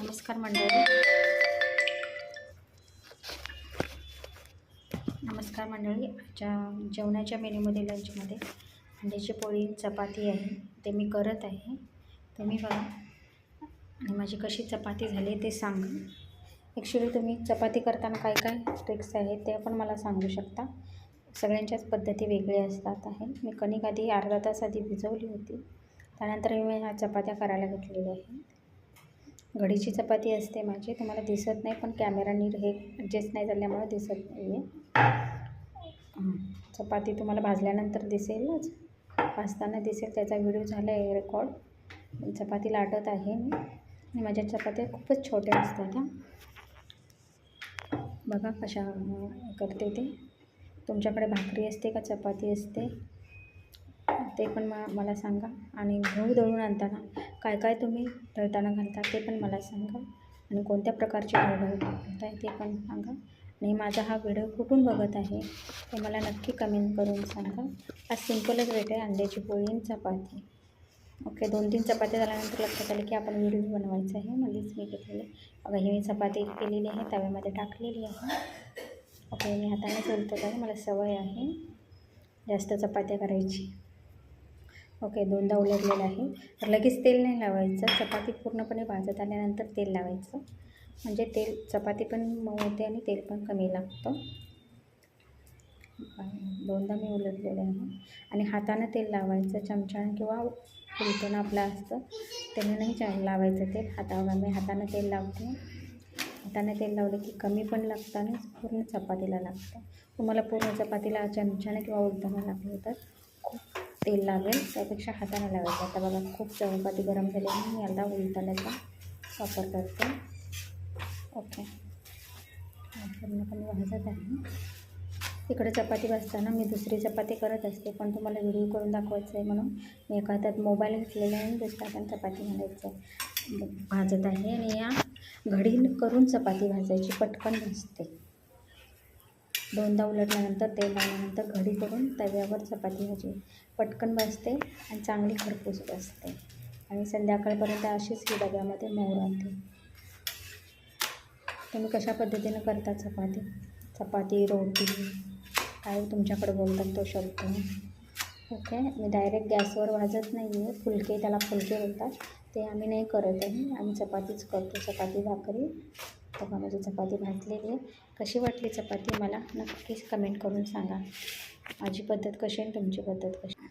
नमस्कार मंडळी. आजच्या जेवणाच्या मेन्यूमध्ये लंचमध्ये अंड्याची पोळी चपाती आहे, ते मी करत आहे. तुम्ही बघा आणि माझी कशी चपाती झाली ते सांगा. ॲक्च्युली तुम्ही चपाती करताना काय काय ट्रिक्स आहेत ते पण मला सांगू शकता. सगळ्यांच्याच पद्धती वेगळ्या असतात आहे. मी कणिक आधी अर्धा तास आधी भिजवली होती, त्यानंतर मी ह्या चपात्या करायला घेतलेल्या आहेत. घडीची चपाती असते माझी, तुम्हाला दिसत नाही पण कॅमेरा नीट हे ॲडजस्ट नाही झाल्यामुळे दिसत नाही आहे. चपाती तुम्हाला भाजल्यानंतर दिसेलच, भाजताना दिसेल, त्याचा व्हिडिओ झाला आहे रेकॉर्ड. चपाती लाटत आहे मी आणि माझ्या चपात्या खूपच छोट्या असतात. बघा कशा करते ते. तुमच्याकडे भाकरी असते का चपाती असते ते पण मला सांगा. आणि गहू दळून आणताना काय काय तुम्ही दळताना घालता ते पण मला सांगा. आणि कोणत्या प्रकारचे गहू घालताय ते पण सांगा. आणि माझा हा व्हिडिओ कुठून बघत आहे ते मला नक्की कमेंट करून सांगा. हा सिंपलच रेट आहे, अंड्याची पोळी आणि चपाती. ओके, 2-3 चपात्या झाल्यानंतर लक्षात आलं की आपण व्हिडिओ बनवायचा आहे, मध्येच मी घेतलेले. बघा ही मी चपाती केलेली आहे, तव्यामध्ये टाकलेली आहे. ओके, मी हाताने उलटत आहे, मला सवय आहे जास्त चपात्या करायची. ओके, 2दा उलटलेलं आहे. तर लगेच तेल नाही लावायचं, चपाती पूर्णपणे भाजत आल्यानंतर तेल लावायचं, म्हणजे चपाती पण मऊ होते आणि तेल पण कमी लागतं. 2दा मी उलटलेलं आहे. आणि हातानं तेल लावायचं, चमच्यानं किंवा उलटून आपलं असतं त्याने नाही लावायचं तेल. मी हातानं तेल लावते. हाताने तेल लावलं की कमी पण लागतं आणि पूर्ण चपातीला लागतं. तुम्हाला पूर्ण चपातीला चमच्यानं किंवा उलटून लागलं तर खूप तेल लागेल, त्यापेक्षा हाताने लावायचं. आता बघा खूप चपाती गरम झाली आहे, मी याला उलटण्याचा वापर करते. ओके, पूर्णपणे भाजत आहे. इकडे चपाती भाजताना मी दुसरी चपाती करत असते, पण तुम्हाला व्हिडिओ करून दाखवायचं आहे म्हणून मी एका हातात मोबाईल घेतलेला आहे आणि दुसऱ्या हातात चपाती भाजत आहे. आणि या घडी करून चपाती भाजायची, पटकन भाजते. 2दा उलटल्यानंतर तेल लावल्यानंतर घडी करून तव्यावर चपाती भाजी पटकन भाजते आणि चांगली खरपूस बसते. आणि संध्याकाळपर्यंत अशीच ही डब्यामध्ये मऊ राहते. तुम्ही कशा पद्धतीनं करता चपाती रोटी काय तुमच्याकडे बोलतात तो शब्द. ओके, मी डायरेक्ट गॅसवर भाजत नाही आहे, त्याला फुलके बोलतात, ते आम्ही नाही करत आहे. आम्ही चपातीच करतो, चपाती भाकरी. बघा माझी चपाती भाजलेली आहे. कशी वाटली चपाती मला नक्कीच कमेंट करून सांगा. माझी पद्धत कशी आणि तुमची पद्धत कशी.